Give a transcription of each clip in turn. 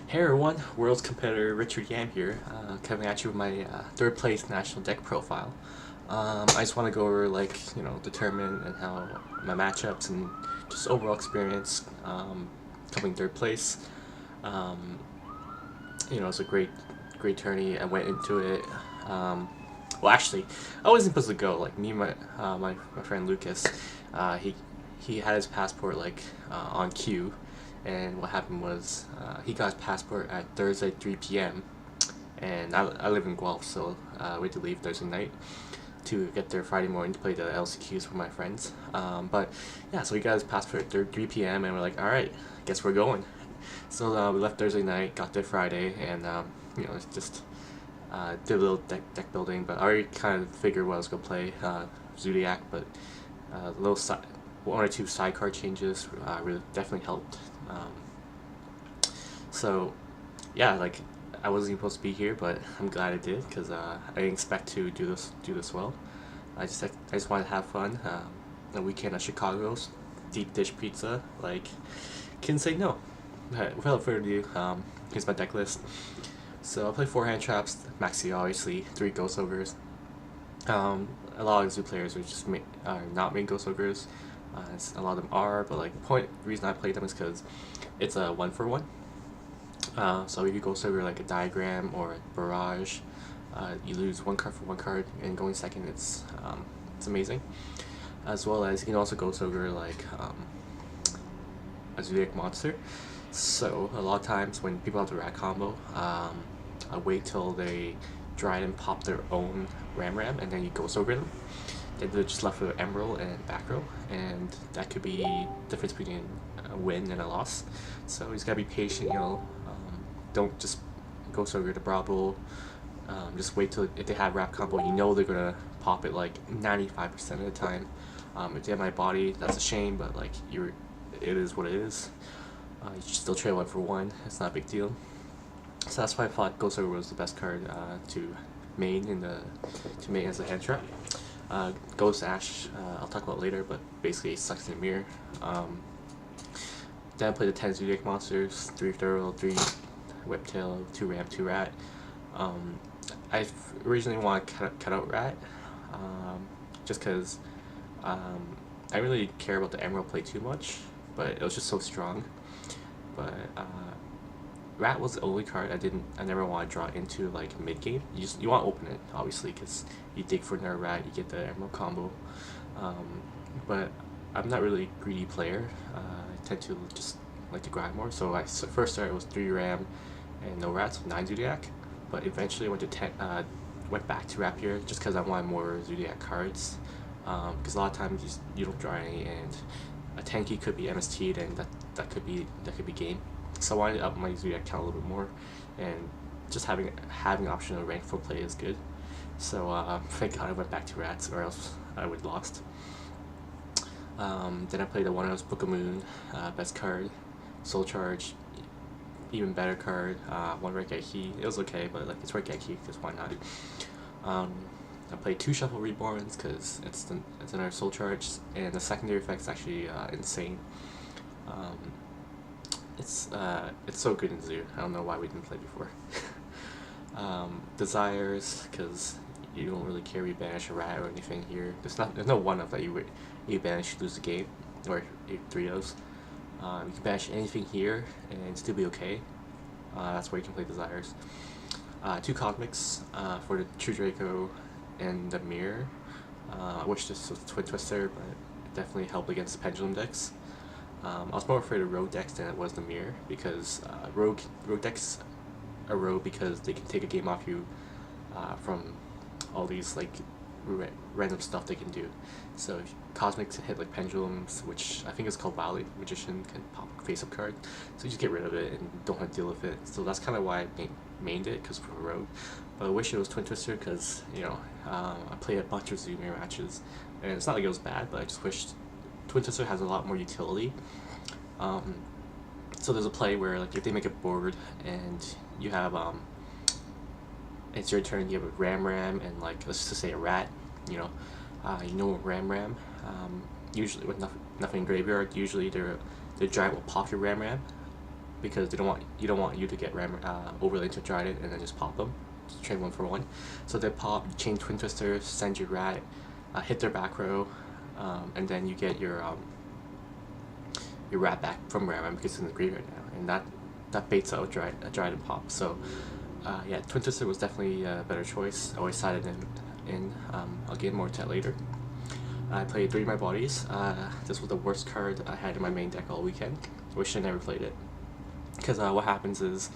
Hey everyone, World's competitor Richard Yam here, coming at you with my third place national deck profile. I just want to go over the tournament and how my matchups and just overall experience coming third place. Um, it's a great tourney. I went into it. Well, actually, I wasn't supposed to go. Like me and my friend Lucas, he had his passport on cue, and what happened was he got his passport at Thursday 3 p.m. and I live in Guelph, so we had to leave Thursday night to get there Friday morning to play the LCQs with my friends. But yeah, so he got his passport at 3 p.m. and we're like, all right, guess we're going. So we left Thursday night, got there Friday, and it's just did a little deck building. But I already kind of figured what I was gonna play, Zodiac, but little one or two sidecar changes really definitely helped. So yeah, I wasn't supposed to be here, but I'm glad I did because I didn't expect to do this well. I just wanted to have fun. The weekend at Chicago's deep dish pizza, couldn't say no. But without further ado, here's my deck list. So I'll play 4 hand traps, maxi obviously, 3 ghost ogres. A lot of zoo players are not main ghost ogres. A lot of them are, but the reason I play them is because it's a 1-for-1. So if you ghost ogre like a diagram or a barrage, you lose 1 card for 1 card, and going second it's amazing. As well as you can also ghost ogre a Zodiac monster. So a lot of times when people have the rat combo, I wait till they dry and pop their own Ram and then you ghost ogre them. Then they're just left with Emerald and back row, and that could be the difference between a win and a loss. So you just gotta be patient, don't just ghost ogre the Bravo. Just wait till if they have wrap combo, they're gonna pop it 95% of the time. If they have my body, that's a shame, but it is what it is. You should still trade 1-for-1. It's not a big deal. So that's why I thought Ghost Ogre was the best card to main as a hand trap. Ghost Ash, I'll talk about later, but basically it sucks in the mirror. Then I played the 10 Zodiac monsters, 3 Thurl, 3 Whiptail, 2 Ram, 2 Rat. I originally want to cut out Rat, just because I really didn't care about the Emerald play too much, but it was just so strong. But Rat was the only card I never want to draw into mid game. You want to open it obviously because you dig for another Rat, you get the Emerald combo. But I'm not really a greedy player. I tend to just like to grind more. So first started was 3 Ram and no Rats with 9 Zodiac. But eventually I went back to Rapier just because I wanted more Zodiac cards. Because a lot of times you don't draw any, and a 10 key could be MST'd, and that could be game. So I wanted to up my Zodiac count a little bit more, and just having option of rank 4 play is good. So thank God I went back to Rats, or else I would have lost. Then I played the 1-of Book of Moon, best card, Soul Charge, even better card, 1 Red Guy Key. It was okay, but it's Red Guy Key, because why not? I played 2 Shuffle Reborns because it's another Soul Charge, and the secondary effect's actually insane. It's so good in Zoo. I don't know why we didn't play before. Desires, because you don't really care if you banish a Rat or anything here. There's no 1-of that you banish, you lose the game, or 3-ofs. You can banish anything here and still be okay. That's where you can play Desires. 2 Cosmics for the True Draco and the Mirror. I wish this was Twin Twister, but it definitely helped against Pendulum decks. I was more afraid of Rogue decks than it was the Mirror, because Rogue decks are Rogue because they can take a game off you from all these random stuff they can do. So Cosmics hit Pendulums, which I think is called Violet Magician, can pop a face-up card. So you just get rid of it and don't have to deal with it. So that's kind of why I mained it, because for Rogue. But I wish it was Twin Twister because I played a bunch of Zoo Mirror matches, and it's not like it was bad, but I just wished Twin Twister has a lot more utility. So there's a play where if they make a board and you have it's your turn, you have a Ram and let's just say a Rat, Ram. Usually with nothing in graveyard, usually the giant will pop your Ram, because you don't want you to get overlaid to Trident and then just pop them. Just trade 1 for 1. So they pop, chain Twin Twister, send your rat, hit their back row, and then you get your rat back from Ram because it's in the graveyard now, and that baits out a Trident pop. So yeah, Twin Twister was definitely a better choice. I always sided in. I'll get more to that later. I played 3 of my bodies. This was the worst card I had in my main deck all weekend. I wish I never played it. Because what happens is,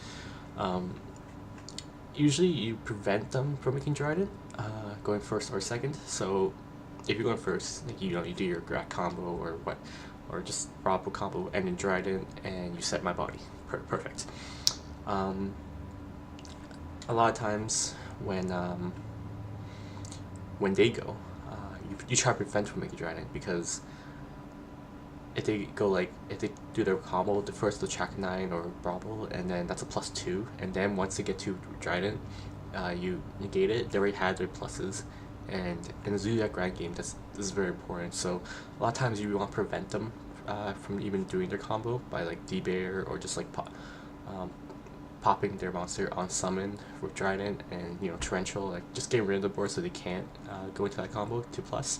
usually you prevent them from making Trident, going first or second. So if you're going first, like, you do your Grat combo or just Bravo combo and then Trident, and you set my body. Perfect. A lot of times when they go, you try to prevent from making Trident, because if they do their combo, the first the track 9 or Bravo, and then that's a +2, and then once they get to Trident, you negate it. They already had their pluses, and in the Zodiac Grand game, this is very important. So a lot of times you want to prevent them from even doing their combo by like D-Bear or just like popping their monster on summon with Trident, and Torrential, like just getting rid of the board so they can't go into that combo 2+.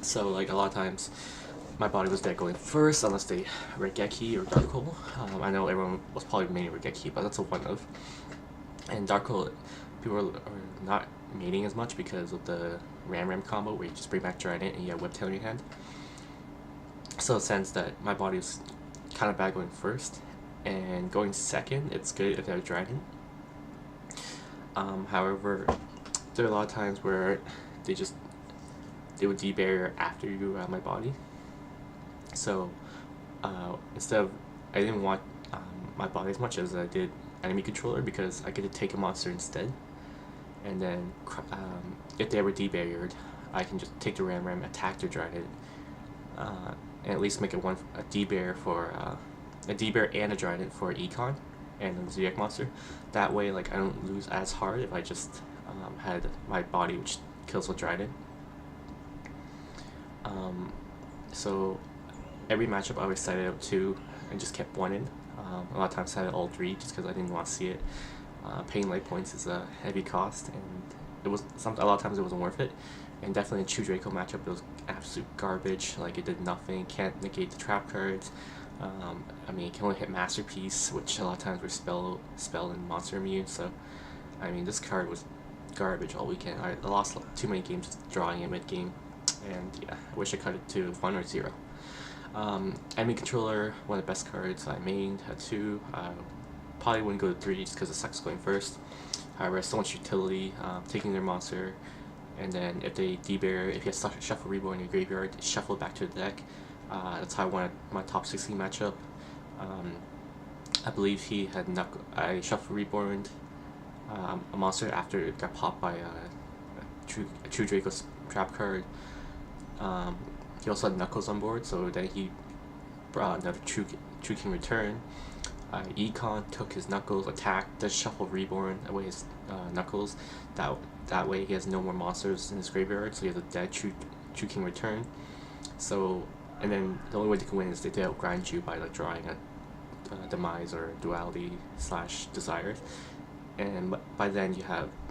So like a lot of times my body was dead going first unless they Regeki or Dark Hole. I know everyone was probably maining Regeki, but that's a one of. And Dark Hole, people are not mating as much because of the Ram combo where you just bring back Trident and you have Whiptail in your hand. So it sense that my body was kind of bad going first, and going second it's good if they have Trident. However, there are a lot of times where they would D-Barrier after you out my body. So instead of, I didn't want my body as much as I did enemy controller, because I get to take a monster instead, and then if they were D-barriered, I can just take the Ram, attack their Trident, and at least make it a D-bear for a D-bear and a Trident for Econ and the Zodiac monster. That way, like, I don't lose as hard if I just had my body which kills with Trident. So every matchup I always sided out 2 and just kept 1 in. A lot of times I sided all 3 just because I didn't want to see it. Paying light points is a heavy cost, and it was a lot of times it wasn't worth it. And definitely in Chu Draco matchup, it was absolute garbage. Like, it did nothing, can't negate the trap cards. I mean, it can only hit Masterpiece, which a lot of times were spell and monster immune. So, I mean, this card was garbage all weekend. I lost too many games drawing it mid game, and yeah, I wish I cut it to 1 or 0. Enemy controller, one of the best cards I mained, had 2. Probably wouldn't go to 3 just because it sucks going first. However, so much utility, taking their monster, and then if they D-Bear, if you have Shuffle Reborn in your graveyard, shuffle it back to the deck. That's how I won my top 16 matchup. I believe he had I Shuffle Reborn a monster after it got popped by a True Draco's trap card. He also had Knuckles on board, so then he brought another True King Return. Econ took his Knuckles, attacked, does Shuffle Reborn away his Knuckles. That way he has no more monsters in his graveyard, so he has a dead True King Return. So, and then the only way they can win is they outgrind you by like drawing a Demise or Duality / Desire. And by then you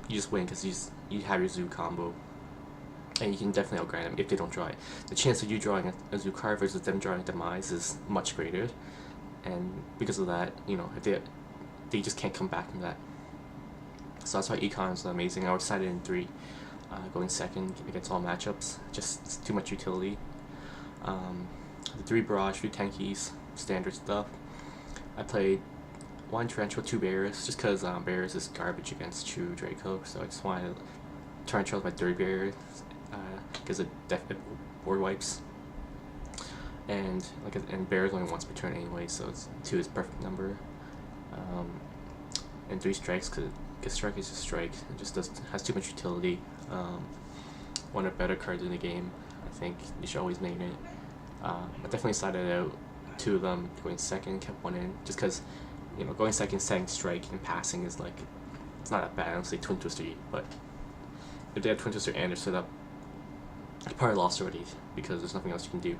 just win because you have your Zoo combo. And you can definitely outgrind them if they don't draw it. The chance of you drawing a Zoo card versus them drawing Demise is much greater. And because of that, if they just can't come back from that. So that's why Econ is amazing. I was sided in 3, going second against all matchups. Just too much utility. The 3 Barrage, 3 Tankies, standard stuff. I played 1 Torrential, 2 Barriers, just because Barriers is garbage against True Draco. So I just wanted Torrential as my 3rd Barrier, because it definitely board wipes. And Bears only once per turn anyway, so 2 is perfect number. And 3 Strikes, because Strike is just Strike. It just has too much utility. One of the better cards in the game. I think you should always main it. I definitely sided out 2 of them going second, kept 1 in, just because going second, setting Strike and passing is like, it's not that bad. I don't say Twin Twister, but if they have Twin Twister and they're set up, you probably lost already because there's nothing else you can do.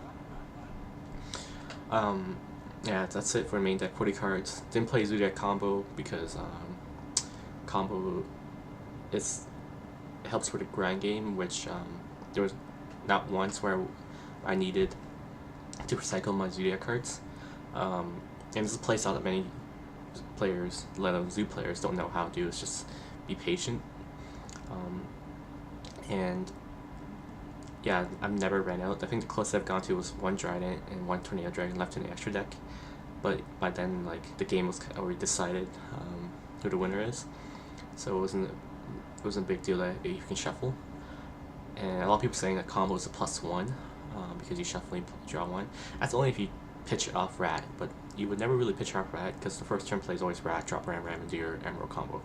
yeah, that's it for main deck 40 cards. Didn't play Zodiac combo because combo is it helps with the grind game, which there was not once where I needed to recycle my Zodiac cards. And this is a playstyle that many players, let alone Zoo players, don't know how to do. Is just be patient. And yeah, I've never ran out. I think the closest I've gone to was one Trident and one Tornado Dragon left in the extra deck. But by then, like, the game was already decided who the winner is. So it wasn't a big deal that you can shuffle. And a lot of people saying that combo is a +1 because you shuffle and draw one. That's only if you pitch it off Rat, but you would never really pitch off Rat because the first turn play is always Rat, drop Ram, and do your Emerald combo.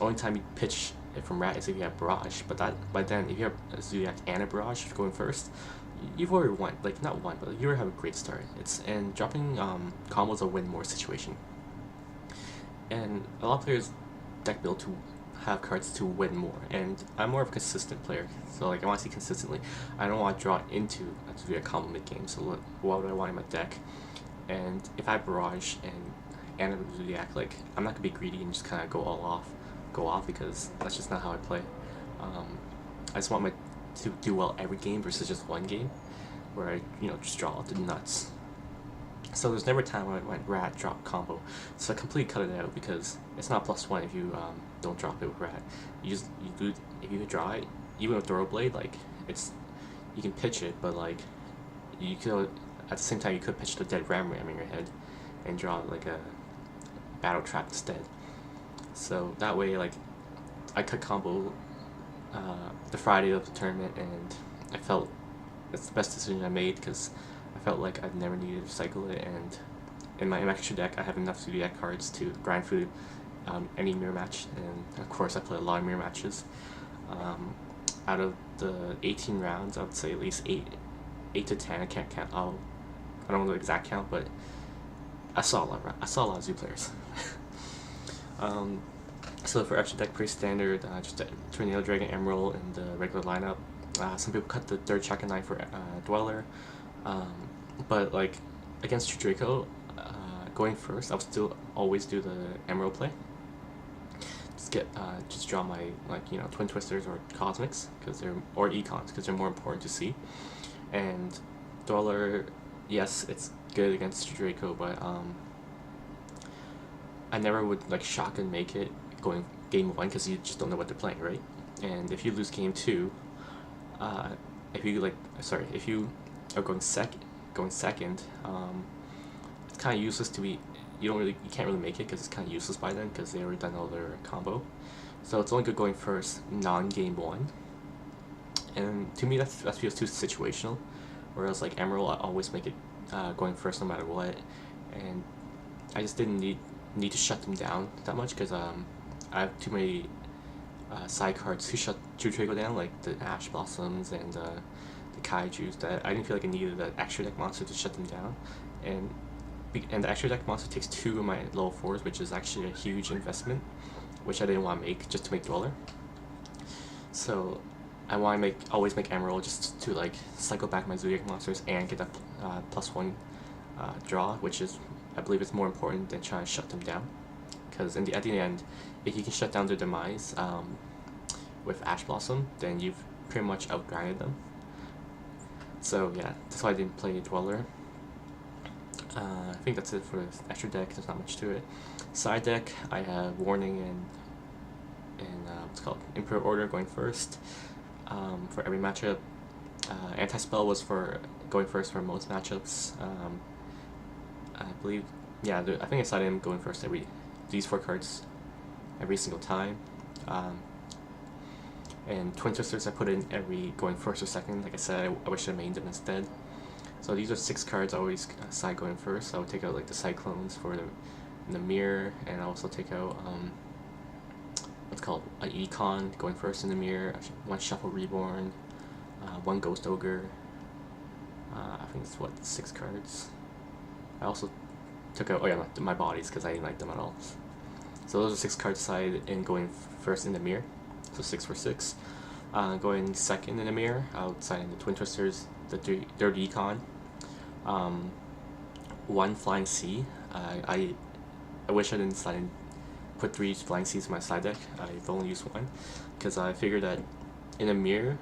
Only time you pitch it from Rat is if you have Barrage, but that by then, if you have a Zodiac and a Barrage going first, you've already won. Like, not won, but you already have a great start. And dropping combos a win more situation. And a lot of players deck build to have cards to win more, and I'm more of a consistent player, so like I want to see consistently. I don't want to draw into a Zodiac combo mid game, so what would I want in my deck? And if I have Barrage and a Zodiac, like, I'm not gonna be greedy and just kind of go off because that's just not how I play. I just want my to do well every game versus just one game where I just draw out the nuts. So there's never a time when I went Rat, drop combo. So I completely cut it out because it's not +1 if you don't drop it with Rat. You do, if you draw it, even with Throw Blade, like, you can pitch it, but like you could at the same time you could pitch the dead Ram in your head and draw like a Battle Trap instead. So that way, like, I cut combo the Friday of the tournament, and I felt it's the best decision I made because I felt like I'd never needed to cycle it, and in my extra deck I have enough Zodiac cards to grind through any mirror match, and of course I play a lot of mirror matches. Out of the 18 rounds, I would say at least 8 to 10. I can't count. I don't know the exact count, but I saw a lot of Zoo players. So for extra deck, pretty standard. Just Tornado Dragon, Emerald in the regular lineup. Some people cut the third Chakra Knight for Dweller. But like against True Draco, going first, I would still always do the Emerald play. Just draw my Twin Twisters or Cosmics or Econs because they're more important to see. And Dweller, yes, it's good against True Draco, but I never would like shotgun make it going game 1 because you just don't know what they're playing, right? And if you lose game 2, if you are going second, it's kind of useless to be. You can't really make it because it's kind of useless by then because they already done all their combo. So it's only good going first, non-game 1. And to me, that feels too situational. Whereas like Emerald, I always make it going first no matter what, and I just didn't need to shut them down that much because I have too many side cards to shut True Draco down, like the Ash Blossoms and the Kaijus, that I didn't feel like I needed that extra deck monster to shut them down. And the extra deck monster takes 2 of my level 4s, which is actually a huge investment, which I didn't want to make just to make Dweller. So I want to always make Emerald just to like cycle back my Zodiac monsters and get that +1 draw, which is, I believe, it's more important than trying to shut them down. Because at the end, if you can shut down their demise with Ash Blossom, then you've pretty much outgrinded them. So yeah, that's why I didn't play Dweller. I think that's it for the extra deck. There's not much to it. Side deck, I have Warning and what's called Imperial Order going first for every matchup. Anti-Spell was for going first for most matchups. I believe, yeah, I think I decided him going first these 4 cards every single time. And Twin Twisters I put in every going first or second. Like I said, I wish I mained them instead. So these are 6 cards I always side going first. I would take out like the Cyclones for the mirror, and I also take out what's called an Econ going first in the mirror, 1 Shuffle Reborn, 1 Ghost Ogre. I think it's 6 cards. I also took out my bodies because I didn't like them at all. So those are 6 cards side and going first in the mirror. So 6 for 6. Going second in the mirror, I would side in the Twin Twisters, the third Econ, one Flying Sea. I wish I didn't put 3 Flying Seas in my side deck. I've only used one because I figured that in a mirror,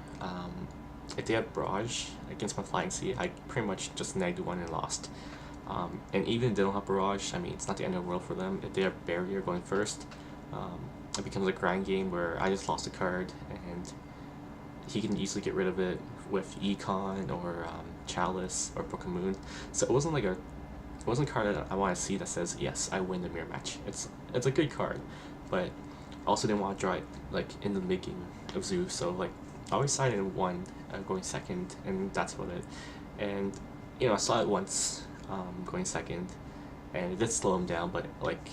if they have Barrage against my Flying Sea, I pretty much just nagged one and lost. And even if they don't have Barrage, I mean, it's not the end of the world for them. If they have Barrier going first, it becomes a grind game where I just lost a card and he can easily get rid of it with Econ or Chalice or Book of Moon. So it wasn't a card that I want to see that says yes, I win the mirror match. It's a good card, but I also didn't want to draw it like in the mid game of Zoo. So like I always sided in one going second, and that's about it. And you know, I saw it once going second, and it did slow him down, but like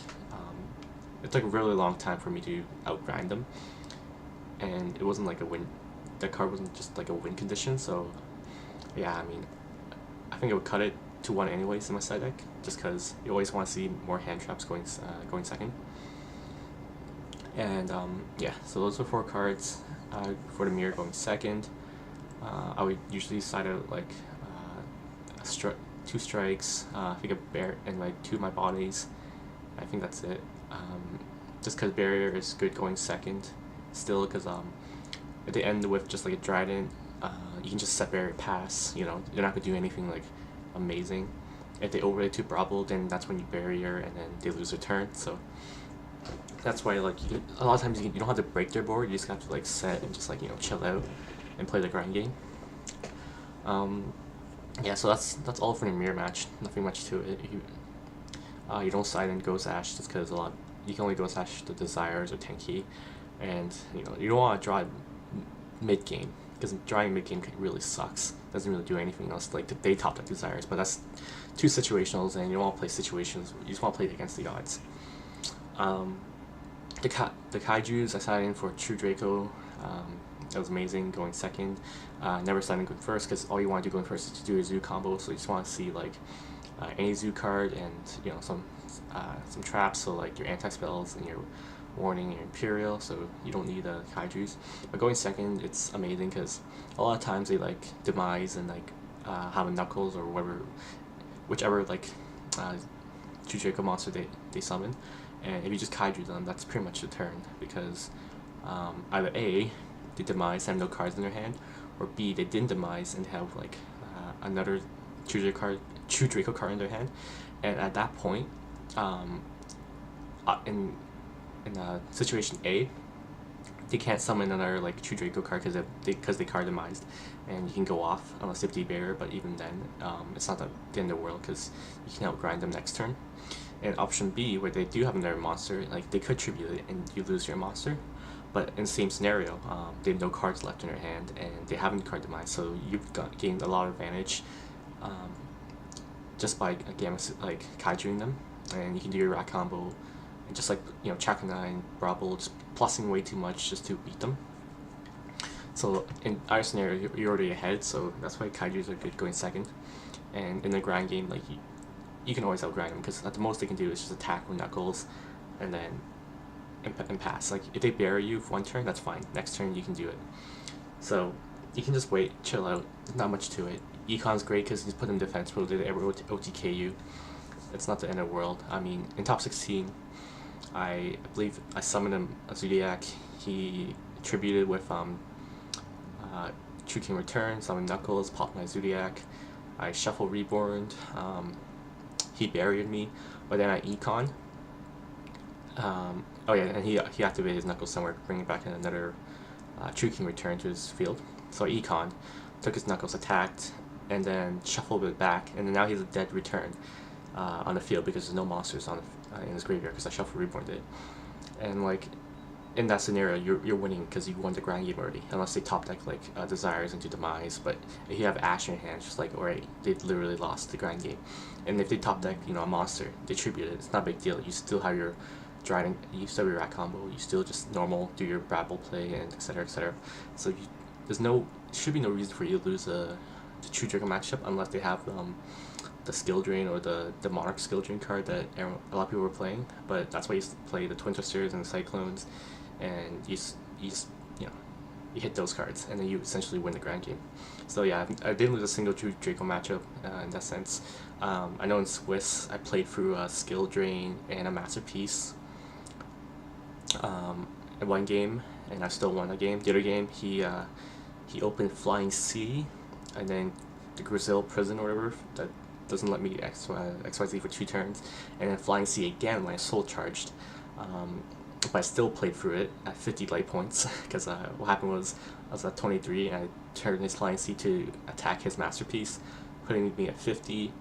it took a really long time for me to outgrind them, and it wasn't like a win. That card wasn't just like a win condition. So yeah, I mean, I think I would cut it to 1 anyways in my side deck, just because you always want to see more hand traps going second. And yeah, so those are 4 cards for the mirror going second. I would usually side out like 2 strikes, I think a bear and like 2 of my bodies. I think that's it. Just because barrier is good going second still, because if they end with just like a Trident, you can just set barrier pass. You know, you're not gonna do anything like amazing. If they overlay to Brabble, then that's when you barrier and then they lose their turn. So that's why like a lot of times you don't have to break their board. You just have to like set and just like, you know, chill out and play the grind game. Yeah, so that's all for the mirror match. Nothing much to it. You don't side in Ghost Ash just because you can only Ghost Ash the Desires or Tenki, and you know you don't want to draw mid game because drawing mid game really sucks. Doesn't really do anything else. Like they top deck Desires, but that's too situationals, and you don't want to play situations. You just want to play against the odds. The Kaijus I sided in for True Draco. That was amazing going second. Never sided going first because all you want to do going first is to do a Zoo combo. So you just want to see like any Zoo card and you know some traps. So like your anti spells and your warning and your Imperial. So you don't need Kaijus. But going second, it's amazing because a lot of times they like demise and like have a Knuckles or whichever like True Draco monster they summon. And if you just Kaiju them, that's pretty much the turn, because either A, they demise and have no cards in their hand, or B, they didn't demise and have like another True Draco card in their hand, and at that point, in situation A, they can't summon another like True Draco card because they card demised, and you can go off unless they have D-Barrier, but even then, it's not the end of the world because you can outgrind them next turn. And option B, where they do have another monster, like they could tribute it and you lose your monster, but in the same scenario, they have no cards left in their hand and they haven't card demise, so you've gained a lot of advantage just by like Kaijuing them, and you can do your rack combo and just like, you know, Chakra 9, Brabble, just plussing way too much just to beat them. So in our scenario, you're already ahead, so that's why Kaijus are good going second. And in the grind game, like you can always outgrind them because at the most they can do is just attack with Knuckles and then and pass. Like if they bury you for 1 turn, that's fine. Next turn you can do it. So you can just wait, chill out. There's not much to it. Econ's great because you put in defense mode. Did ever OTK you? It's not the end of the world. I mean, in top 16, I believe I summoned him a Zodiac. He tributed with True King Return, summoned Knuckles, popped my Zodiac. I shuffle Reborn. He buried me, but then I Econ. Oh yeah, and he activated his Knuckles somewhere, bringing back in another True King Return to his field. So I Econ, took his Knuckles, attacked, and then shuffled it back, and then now he's a dead return on the field because there's no monsters in his graveyard because I shuffle Reborn it. And like in that scenario, you're winning because you won the grind game already, unless they top deck like Desires into Demise. But if you have Ash in your hand, it's just like, alright, they literally lost the grind game. And if they top deck, you know, a monster, they tribute it. It's not a big deal. You still have your Dryden, you still have your rack combo. You still just normal do your Brabble play and etc. etc. So should be no reason for you to lose the True Dragon matchup unless they have the skill drain or the Monarch skill drain card that a lot of people were playing. But that's why you play the Twin Twisters and the Cyclones, and you know, you hit those cards, and then you essentially win the grand game. So yeah, I didn't lose a single Draco matchup in that sense. I know in Swiss I played through a Skill Drain and a Masterpiece in one game, and I still won a game. The other game, he opened Flying Sea, and then the Brazil Prison or whatever that doesn't let me XYZ for 2 turns, and then Flying Sea again when I soul charged. But I still played through it at 50 light points because what happened was I was at 23 and I turned his Flying Sea to attack his Masterpiece, putting me at 50,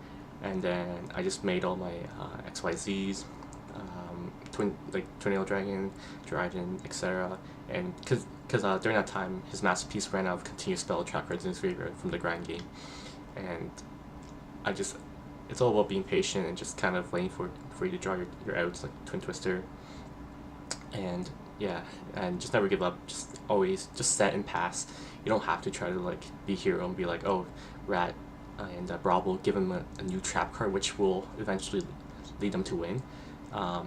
and then I just made all my XYZs, Tornado Dragon, Dryden, etc. And because during that time his Masterpiece ran out of continuous spell trap cards in his graveyard from the grand game, and it's all about being patient and just kind of waiting for you to draw your outs like Twin Twister. And yeah, and just never give up, just always just set and pass. You don't have to try to like be hero and be like, oh, Rat and Brawl will give him a new trap card which will eventually lead them to win.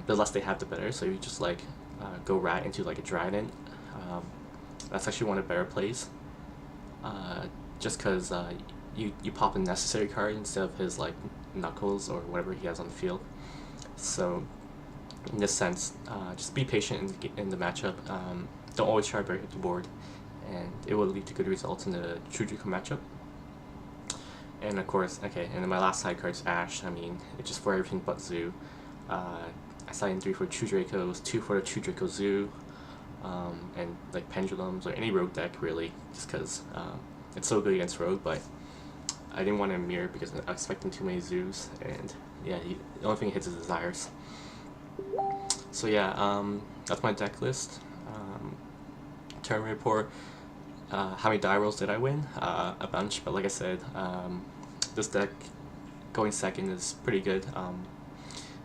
The less they have the better, so you just like go Rat into like a Dryden. That's actually one of the better plays, just because you pop a necessary card instead of his like Knuckles or whatever he has on the field. So in this sense, just be patient in the matchup. Don't always try to break the board, and it will lead to good results in the True Draco matchup. And of course, okay, and then my last side card is Ash. I mean, it's just for everything but Zoo. I signed 3 for True Dracos, 2 for the True Draco Zoo, and like Pendulums or any rogue deck really, just because it's so good against rogue, but I didn't want to mirror because I was expecting too many Zoos, and yeah, the only thing he hits is Desires. So yeah, that's my deck list. Tournament report. How many die rolls did I win? A bunch, but like I said, this deck going second is pretty good.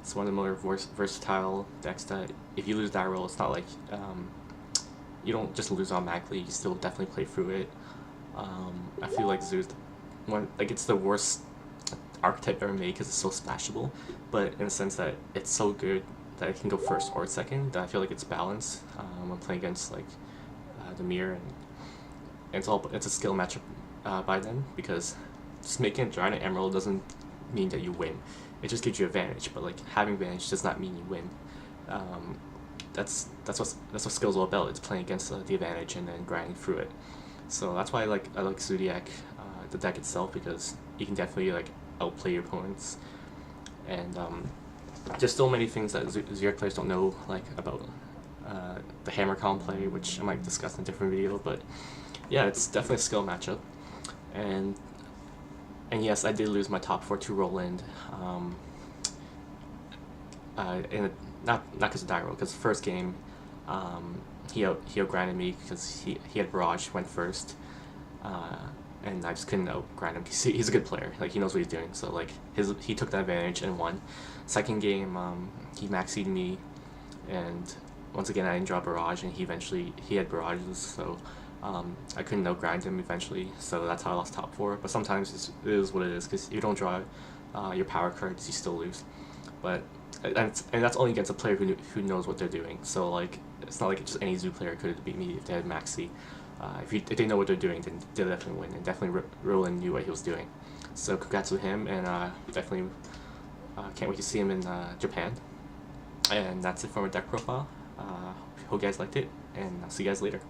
It's one of the more versatile decks that if you lose die roll, it's not like you don't just lose automatically. You still definitely play through it. I feel like Zoo's it's the worst archetype ever made because it's so splashable, but in the sense that it's so good that it can go first or second, that I feel like it's balanced when playing against like the mirror, and it's a skill matchup by then, because just making a Giant Emerald doesn't mean that you win. It just gives you advantage, but like having advantage does not mean you win. That's what skill's all about. It's playing against the advantage and then grinding through it. So that's why I like Zodiac, the deck itself, because you can definitely like outplay your opponents, and there's still many things that Zodiac players don't know, like about the hammer column play, which I might discuss in a different video. But yeah, it's definitely a skill matchup, and yes, I did lose my top 4 to Roland, not because of die roll, because the first game he outgrinded me because he had Barrage, went first, and I just couldn't outgrind him. He's a good player, like he knows what he's doing, so like he took that advantage and won. Second game, he maxied me, and once again I didn't draw Barrage, and he had Barrages, so I couldn't outgrind him eventually, so that's how I lost top 4. But sometimes it is what it is, because if you don't draw your power cards, you still lose. But and that's only against a player who knows what they're doing. So like it's not like just any Zoo player could beat me if they had Maxi. If they know what they're doing, then they'll definitely win, and definitely Roland knew what he was doing. So congrats to him, and definitely can't wait to see him in Japan. And that's it for my deck profile. Hope you guys liked it, and I'll see you guys later.